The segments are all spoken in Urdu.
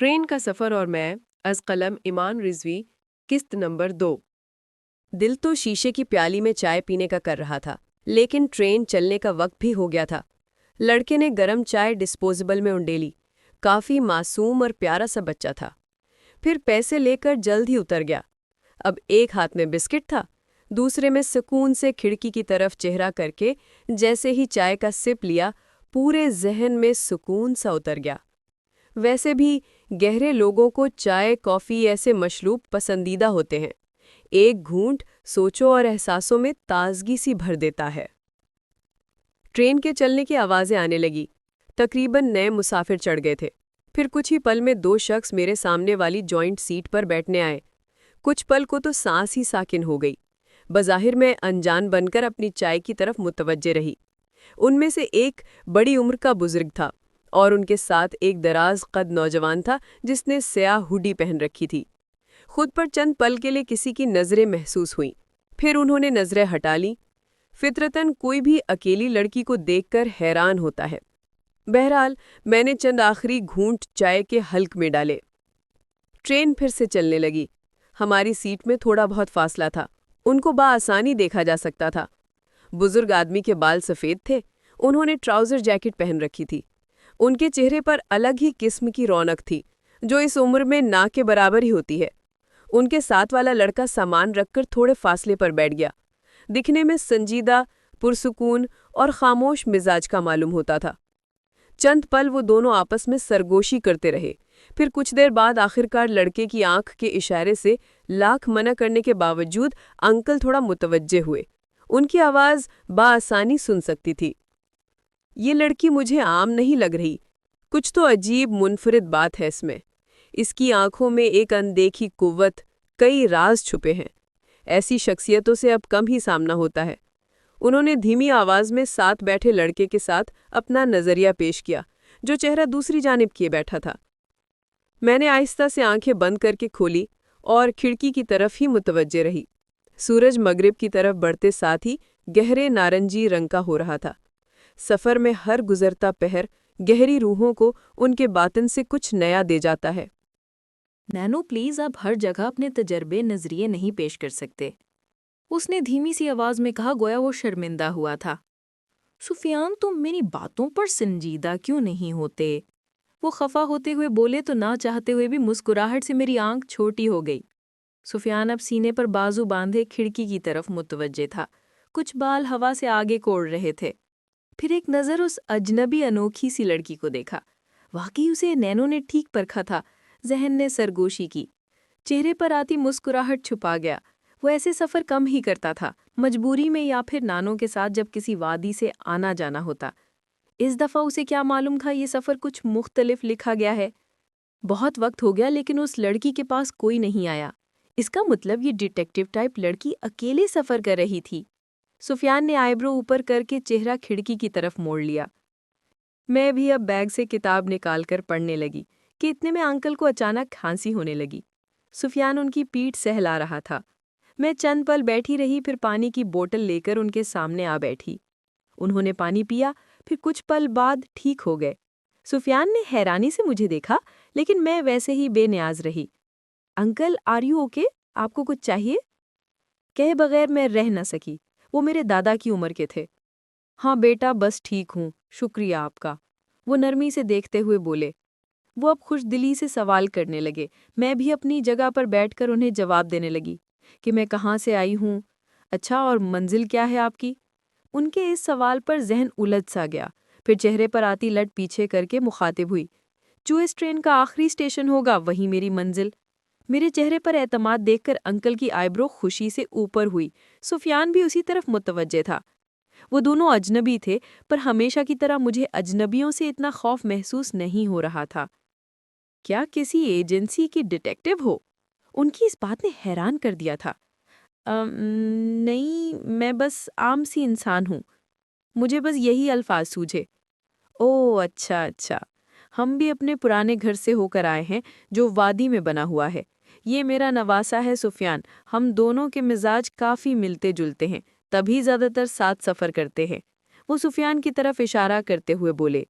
ٹرین کا سفر اور میں از قلم ایمان رضوی قسط نمبر 2۔ دل تو شیشے کی پیالی میں چائے پینے کا کر رہا تھا، لیکن ٹرین چلنے کا وقت بھی ہو گیا تھا۔ لڑکے نے گرم چائے ڈسپوزیبل میں انڈیلی، کافی معصوم اور پیارا سا بچہ تھا۔ پھر پیسے لے کر جلد ہی اتر گیا۔ اب ایک ہاتھ میں بسکٹ تھا، دوسرے میں سکون سے کھڑکی کی طرف چہرہ کر کے جیسے ہی چائے کا سپ لیا، پورے ذہن میں سکون سا اتر گیا۔ ویسے بھی گہرے لوگوں کو چائے کافی ایسے مشروب پسندیدہ ہوتے ہیں، ایک گھونٹ سوچوں اور احساسوں میں تازگی سی بھر دیتا ہے۔ ٹرین کے چلنے کی آوازیں آنے لگی، تقریباً نئے مسافر چڑھ گئے تھے۔ پھر کچھ ہی پل میں 2 شخص میرے سامنے والی جوائنٹ سیٹ پر بیٹھنے آئے۔ کچھ پل کو تو سانس ہی ساکن ہو گئی۔ بظاہر میں انجان بن کر اپنی چائے کی طرف متوجہ رہی۔ ان میں سے ایک بڑی عمر کا بزرگ تھا اور ان کے ساتھ ایک دراز قد نوجوان تھا جس نے سیاہ ہوڈی پہن رکھی تھی۔ خود پر چند پل کے لیے کسی کی نظریں محسوس ہوئیں، پھر انہوں نے نظریں ہٹا لیں۔ فطرتاً کوئی بھی اکیلی لڑکی کو دیکھ کر حیران ہوتا ہے۔ بہرحال میں نے چند آخری گھونٹ چائے کے حلق میں ڈالے۔ ٹرین پھر سے چلنے لگی۔ ہماری سیٹ میں تھوڑا بہت فاصلہ تھا، ان کو بآسانی دیکھا جا سکتا تھا۔ بزرگ آدمی کے بال سفید تھے، انہوں نے ٹراؤزر جیکٹ پہن رکھی تھی۔ ان کے چہرے پر الگ ہی قسم کی رونق تھی جو اس عمر میں نہ کے برابر ہی ہوتی ہے۔ ان کے ساتھ والا لڑکا سامان رکھ کر تھوڑے فاصلے پر بیٹھ گیا، دکھنے میں سنجیدہ، پرسکون اور خاموش مزاج کا معلوم ہوتا تھا۔ چند پل وہ دونوں آپس میں سرگوشی کرتے رہے، پھر کچھ دیر بعد آخرکار لڑکے کی آنکھ کے اشارے سے لاکھ منع کرنے کے باوجود انکل تھوڑا متوجہ ہوئے۔ ان کی آواز بآسانی سن سکتی تھی۔ یہ لڑکی مجھے عام نہیں لگ رہی، کچھ تو عجیب منفرد بات ہے اس میں۔ اس کی آنکھوں میں ایک اندیکھی قوت، کئی راز چھپے ہیں۔ ایسی شخصیتوں سے اب کم ہی سامنا ہوتا ہے۔ انہوں نے دھیمی آواز میں ساتھ بیٹھے لڑکے کے ساتھ اپنا نظریہ پیش کیا جو چہرہ دوسری جانب کیے بیٹھا تھا۔ میں نے آہستہ سے آنکھیں بند کر کے کھولی اور کھڑکی کی طرف ہی متوجہ رہی۔ سورج مغرب کی طرف بڑھتے ساتھ ہی گہرے نارنجی رنگ کا ہو رہا تھا۔ سفر میں ہر گزرتا پہر گہری روحوں کو ان کے باطن سے کچھ نیا دے جاتا ہے۔ نینو پلیز، آپ ہر جگہ اپنے تجربے نظریے نہیں پیش کر سکتے، اس نے دھیمی سی آواز میں کہا، گویا وہ شرمندہ ہوا تھا۔ سفیان، تم میری باتوں پر سنجیدہ کیوں نہیں ہوتے؟ وہ خفا ہوتے ہوئے بولے تو نہ چاہتے ہوئے بھی مسکراہٹ سے میری آنکھ چھوٹی ہو گئی۔ سفیان اب سینے پر بازو باندھے کھڑکی کی طرف متوجہ تھا، کچھ بال ہوا سے آگے کوڑ رہے تھے۔ پھر ایک نظر اس اجنبی انوکھی سی لڑکی کو دیکھا۔ واقعی اسے نینو نے ٹھیک پرکھا تھا۔ ذہن نے سرگوشی کی، چہرے پر آتی مسکراہٹ چھپا گیا۔ وہ ایسے سفر کم ہی کرتا تھا، مجبوری میں یا پھر نانوں کے ساتھ جب کسی وادی سے آنا جانا ہوتا۔ اس دفعہ اسے کیا معلوم تھا یہ سفر کچھ مختلف لکھا گیا ہے۔ بہت وقت ہو گیا لیکن اس لڑکی کے پاس کوئی نہیں آیا۔ اس کا مطلب یہ ڈیٹیکٹیو ٹائپ لڑکی اکیلے سفر کر رہی تھی۔ سفیان نے آئی برو اوپر کر کے چہرہ کھڑکی کی طرف موڑ لیا۔ میں بھی اب بیگ سے کتاب نکال کر پڑھنے لگی کہ اتنے میں انکل کو اچانک کھانسی ہونے لگی۔ سفیان ان کی پیٹھ سہلا رہا تھا۔ میں چند پل بیٹھی رہی، پھر پانی کی بوتل لے کر ان کے سامنے آ بیٹھی۔ انہوں نے پانی پیا، پھر کچھ پل بعد ٹھیک ہو گئے۔ سفیان نے حیرانی سے مجھے دیکھا، لیکن میں ویسے ہی بے نیاز رہی۔ Uncle, are you okay? آپ کو کچھ چاہیے؟ کہے بغیر میں رہ نہ سکی۔ وہ میرے دادا کی عمر کے تھے۔ ہاں بیٹا، بس ٹھیک ہوں، شکریہ آپ کا، وہ نرمی سے دیکھتے ہوئے بولے۔ وہ اب خوش دلی سے سوال کرنے لگے۔ میں بھی اپنی جگہ پر بیٹھ کر انہیں جواب دینے لگی کہ میں کہاں سے آئی ہوں، اچھا اور منزل کیا ہے آپ کی؟ ان کے اس سوال پر ذہن الجھ سا گیا، پھر چہرے پر آتی لٹ پیچھے کر کے مخاطب ہوئی، جو اس ٹرین کا آخری اسٹیشن ہوگا وہی میری منزل۔ میرے چہرے پر اعتماد دیکھ کر انکل کی آئی برو خوشی سے اوپر ہوئی۔ سفیان بھی اسی طرف متوجہ تھا۔ وہ دونوں اجنبی تھے، پر ہمیشہ کی طرح مجھے اجنبیوں سے اتنا خوف محسوس نہیں ہو رہا تھا۔ کیا کسی ایجنسی کی ڈیٹیکٹیو ہو؟ ان کی اس بات نے حیران کر دیا تھا۔ نہیں، میں بس عام سی انسان ہوں، مجھے بس یہی الفاظ سوجھے۔ اوہ اچھا اچھا، ہم بھی اپنے پرانے گھر سے ہو کر آئے ہیں جو وادی میں بنا ہوا ہے۔ یہ میرا نواسا ہے سفیان، ہم دونوں کے مزاج کافی ملتے جلتے ہیں، تبھی زیادہ تر ساتھ سفر کرتے ہیں۔ وہ سفیان کی طرف اشارہ کرتے ہوئے بولے۔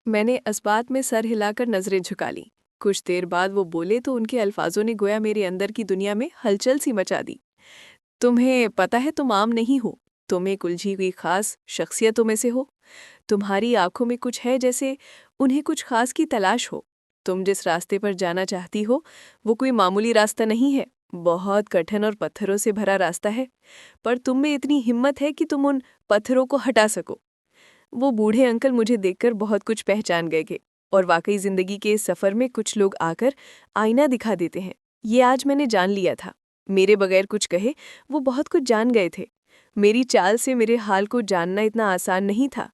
میں نے اس بات میں سر ہلا کر نظریں جھکا لیں۔ کچھ دیر بعد وہ بولے تو ان کے الفاظوں نے گویا میرے اندر کی دنیا میں ہلچل سی مچا دی۔ تمہیں پتہ ہے تم عام نہیں ہو، تم ایک الجھی ہوئی خاص شخصیتوں میں سے ہو۔ تمہاری آنکھوں میں کچھ ہے جیسے انہیں کچھ خاص کی تلاش ہو۔ تم جس راستے پر جانا چاہتی ہو وہ کوئی معمولی راستہ نہیں ہے، بہت کٹھن اور پتھروں سے بھرا راستہ ہے، پر تم میں اتنی ہمت ہے کہ تم ان پتھروں کو ہٹا سکو۔ وہ بوڑھے انکل مجھے دیکھ کر بہت کچھ پہچان گئے تھے، اور واقعی زندگی کے اس سفر میں کچھ لوگ آ کر آئینہ دکھا دیتے ہیں، یہ آج میں نے جان لیا تھا۔ میرے بغیر کچھ کہے وہ بہت کچھ جان گئے تھے۔ میری چال سے میرے حال کو جاننا اتنا آسان نہیں تھا۔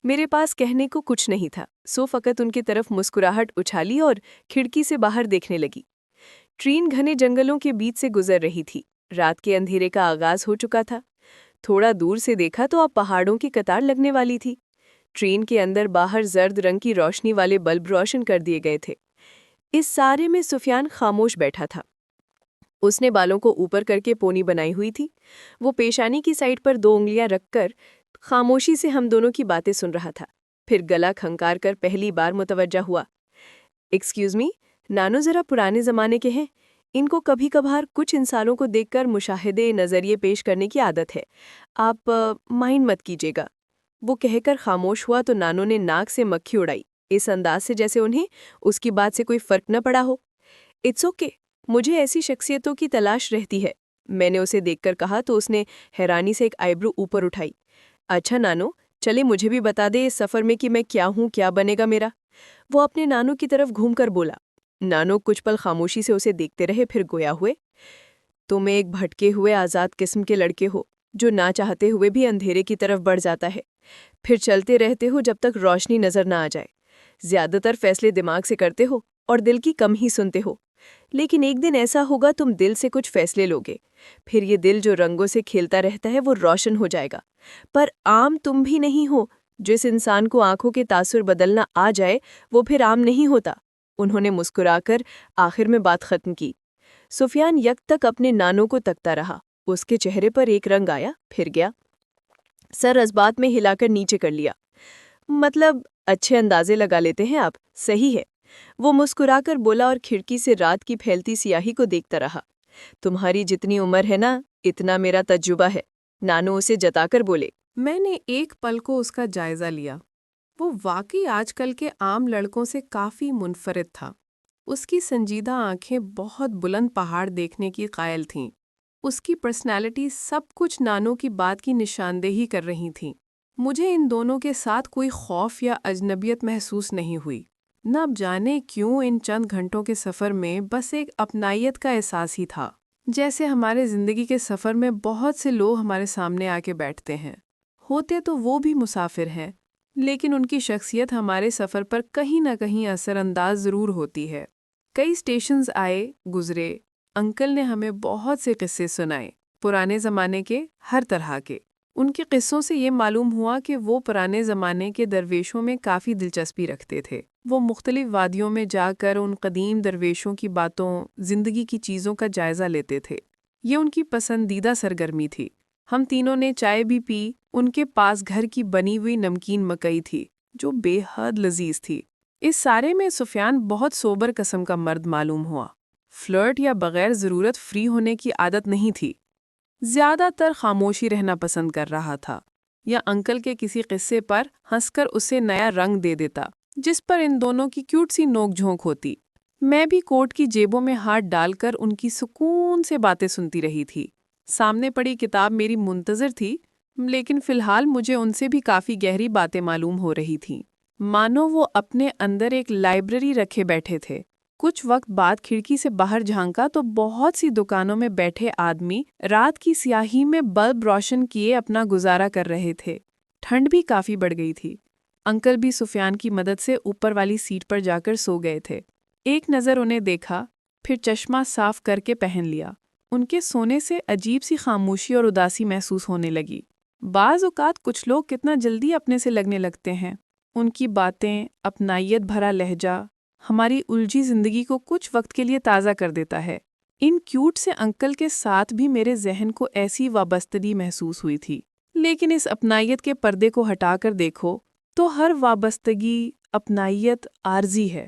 میرے پاس کہنے کو کچھ نہیں تھا، سو فقط ان کی طرف مسکراہٹ اچھالی اور کھڑکی سے باہر دیکھنے لگی۔ ٹرین گھنے جنگلوں کے بیچ سے گزر رہی تھی، رات کے اندھیرے کا آغاز ہو چکا تھا۔ تھوڑا دور سے دیکھا تو اب پہاڑوں کی قطار لگنے والی تھی۔ ٹرین کے اندر باہر زرد رنگ کی روشنی والے بلب روشن کر دیے گئے تھے۔ اس سارے میں سفیان خاموش بیٹھا تھا۔ اس نے بالوں کو اوپر کر کے پونی بنائی ہوئی تھی۔ وہ پیشانی کی سائڈ پر 2 انگلیاں رکھ کر خاموشی سے ہم دونوں کی باتیں سن رہا تھا، پھر گلا کھنکار کر پہلی بار متوجہ ہوا۔ ایکسکیوز می، نانو ذرا پرانے زمانے کے ہیں، ان کو کبھی کبھار کچھ انسانوں کو دیکھ کر مشاہدے نظریے پیش کرنے کی عادت ہے، آپ مائنڈ مت کیجیے گا۔ وہ کہہ کر خاموش ہوا تو نانو نے ناک سے مکھی اڑائی، اس انداز سے جیسے انہیں اس کی بات سے کوئی فرق نہ پڑا ہو۔ اٹس اوکے، مجھے ایسی شخصیتوں کی تلاش رہتی ہے، میں نے اسے دیکھ کر کہا تو اس نے حیرانی سے ایک آئیبرو اوپر اٹھائی۔ اچھا نانو، چلے مجھے بھی بتا دے اس سفر میں کہ میں کیا ہوں، کیا بنے گا میرا۔ وہ اپنے نانو کی طرف گھوم کر بولا۔ نانو کچھ پل خاموشی سے اسے دیکھتے رہے، پھر گویا ہوئے، تم ایک بھٹکے ہوئے آزاد قسم کے لڑکے ہو جو نہ چاہتے ہوئے بھی اندھیرے کی طرف بڑھ جاتا ہے، پھر چلتے رہتے ہو جب تک روشنی نظر نہ آ جائے۔ زیادہ تر فیصلے دماغ سے کرتے ہو اور دل کی کم ہی سنتے ہو، لیکن ایک دن ایسا ہوگا تم دل سے کچھ فیصلے لوگے، پھر یہ دل جو رنگوں سے کھیلتا رہتا ہے وہ روشن ہو جائے گا۔ پر عام تم بھی نہیں ہو، جس انسان کو آنکھوں کے تاثر بدلنا آ جائے وہ پھر عام نہیں ہوتا۔ انہوں نے مسکرا کر آخر میں بات ختم کی۔ سفیان یک تک اپنے نانو کو تکتا رہا، اس کے چہرے پر ایک رنگ آیا، پھر گیا۔ سر اسبات میں ہلا کر نیچے کر لیا۔ مطلب اچھے اندازے لگا لیتے ہیں آپ، صحیح ہے۔ وہ مسکرا کر بولا اور کھڑکی سے رات کی پھیلتی سیاہی کو دیکھتا رہا۔ تمہاری جتنی عمر ہے نا، اتنا میرا تجربہ ہے، نانو اسے جتا کر بولے۔ میں نے ایک پل کو اس کا جائزہ لیا۔ وہ واقعی آج کل کے عام لڑکوں سے کافی منفرد تھا۔ اس کی سنجیدہ آنکھیں بہت بلند پہاڑ دیکھنے کی قائل تھیں۔ اس کی پرسنالٹی سب کچھ نانو کی بات کی نشاندہی کر رہی تھیں۔ مجھے ان دونوں کے ساتھ کوئی خوف یا اجنبیت محسوس نہیں ہوئی، نہ اب جانے کیوں ان چند گھنٹوں کے سفر میں بس ایک اپنائیت کا احساس ہی تھا، جیسے ہمارے زندگی کے سفر میں بہت سے لوگ ہمارے سامنے آ کے بیٹھتے ہیں، ہوتے تو وہ بھی مسافر ہیں، لیکن ان کی شخصیت ہمارے سفر پر کہیں نہ کہیں اثر انداز ضرور ہوتی ہے۔ کئی اسٹیشنز آئے گزرے، انکل نے ہمیں بہت سے قصے سنائے، پرانے زمانے کے، ہر طرح کے۔ ان کے قصوں سے یہ معلوم ہوا کہ وہ پرانے زمانے کے درویشوں میں کافی دلچسپی رکھتے تھے۔ وہ مختلف وادیوں میں جا کر ان قدیم درویشوں کی باتوں، زندگی کی چیزوں کا جائزہ لیتے تھے۔ یہ ان کی پسندیدہ سرگرمی تھی۔ ہم تینوں نے چائے بھی پی۔ ان کے پاس گھر کی بنی ہوئی نمکین مکئی تھی جو بے حد لذیذ تھی۔ اس سارے میں سفیان بہت سوبر قسم کا مرد معلوم ہوا۔ فلرٹ یا بغیر ضرورت فری ہونے کی عادت نہیں تھی، زیادہ تر خاموشی رہنا پسند کر رہا تھا، یا انکل کے کسی قصے پر ہنس کر اسے نیا رنگ دے دیتا جس پر ان دونوں کی کیوٹ سی نوک جھونک ہوتی۔ میں بھی کوٹ کی جیبوں میں ہاتھ ڈال کر ان کی سکون سے باتیں سنتی رہی تھی۔ سامنے پڑی کتاب میری منتظر تھی، لیکن فی الحال مجھے ان سے بھی کافی گہری باتیں معلوم ہو رہی تھیں، مانو وہ اپنے اندر ایک لائبریری رکھے بیٹھے تھے۔ کچھ وقت بعد کھڑکی سے باہر جھانکا تو بہت سی دکانوں میں بیٹھے آدمی رات کی سیاہی میں بلب روشن کیے اپنا گزارا کر رہے تھے۔ ٹھنڈ بھی کافی بڑھ گئی تھی۔ انکل بھی سفیان کی مدد سے اوپر والی سیٹ پر جا کر سو گئے تھے۔ ایک نظر انہیں دیکھا، پھر چشمہ صاف کر کے پہن لیا۔ ان کے سونے سے عجیب سی خاموشی اور اداسی محسوس ہونے لگی۔ بعض اوقات کچھ لوگ کتنا جلدی اپنے سے لگنے لگتے ہیں۔ ان کی باتیں، اپنائیت بھرا لہجہ ہماری الجھی زندگی کو کچھ وقت کے لیے تازہ کر دیتا ہے۔ ان کیوٹ سے انکل کے ساتھ بھی میرے ذہن کو ایسی وابستگی محسوس ہوئی تھی، لیکن اس اپنائیت کے پردے کو ہٹا کر دیکھو تو ہر وابستگی، اپنائیت عارضی ہے۔